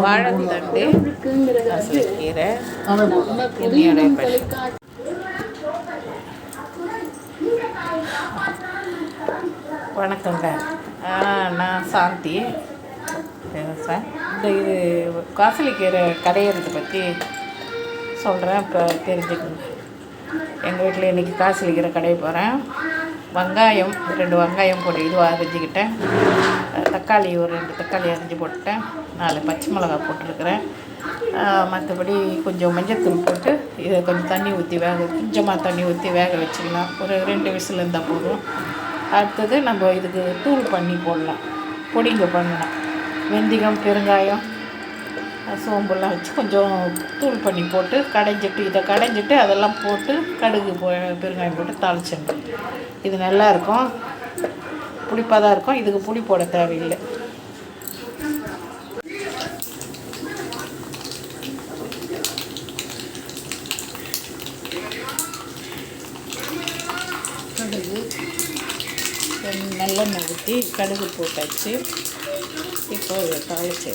வாழைத்தண்டு, கீரை, எண்ணெயோட பழம். வணக்கங்க. நான் சாந்தி பேசுகிறேன். இது காசலிக்கீரை கடையிறது பற்றி சொல்கிறேன். இப்போ தெரிஞ்சுக்கோங்க. எங்கள் வீட்டில் இன்றைக்கி காசலிக்கீரை கடைய போகிறேன். வெங்காயம் 2 வெங்காயம் போட்டு இதுவாக அரிஞ்சிக்கிட்டேன். தக்காளி ஒரு 2 தக்காளி அரிஞ்சு போட்டுட்டேன். 4 பச்சை மிளகாய் போட்டிருக்கிறேன். மற்றபடி கொஞ்சம் மஞ்சத்தூள் போட்டு இதை கொஞ்சம் தண்ணி ஊற்றி கொஞ்சமாக தண்ணி ஊற்றி வேக வச்சுக்கலாம். ஒரு 2 விசில் இருந்தால் போதும். அடுத்தது நம்ம இதுக்கு தூள் பண்ணி போடலாம். பொடிங்க பண்ணலாம். வெந்தயம், பெருங்காயம், சோம்புலாம் வச்சு கொஞ்சம் தூள் பண்ணி போட்டு கடைஞ்சிட்டு அதெல்லாம் போட்டு கடுகு பெருங்காயம் போட்டு தாளிச்சிடணும். இது நல்லாயிருக்கும். புளிப்பாக தான் இருக்கும். இதுக்கு புளி போட தேவையில்லை. கடுகு நல்லெண்ணெய் ஊற்றி கடுகு போட்டாச்சு. இப்போ தாளிச்சு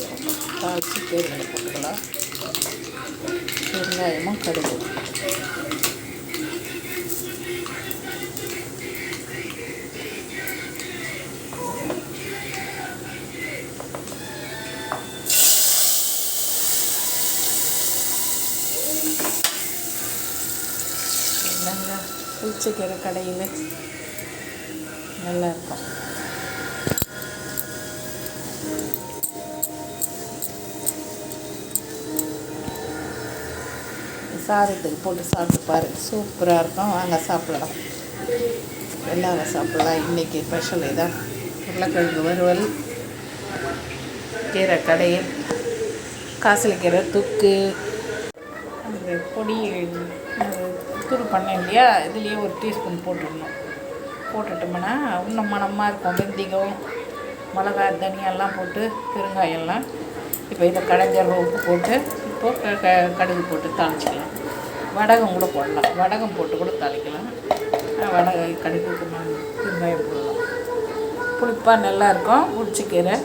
பெருங்காயம் போட்டுக்கலாம். பெருங்காயமும் கடுகு நல்லா புளிச்சக்கீரை கடையில் நல்லாயிருக்கும். சாதத்துக்கு போட்டு சாப்பிட்டு பாரு, சூப்பராக இருக்கும். வாங்க சாப்பிடலாம். எல்லாரும் சாப்பிடலாம். இன்றைக்கி ஸ்பெஷல் இதான் உருளைக்கிழங்கு வறுவல், கீரை கடையில், காசலிக்கீரை தொக்கு, அந்த பொடி தூள் பண்ணேன் இல்லையா, இதுலேயே ஒரு டீஸ்பூன் போட்டுடணும். போட்டுட்டோம்னா இன்னும் மணமாக இருக்கும். வெந்தயம், மிளகாய், தனியாலாம் போட்டு பெருங்காயெல்லாம். இப்போ இதை கடைஞ்சல் உப்பு போட்டு இப்போது கடுகு போட்டு தாளிச்சிக்கலாம். வடகம் கூட போடலாம். வடகம் போட்டு கூட தாளிக்கலாம். கடுகு பெருங்காயம் போடலாம். புளிப்பாக நல்லாயிருக்கும். புளிச்சக்கீரை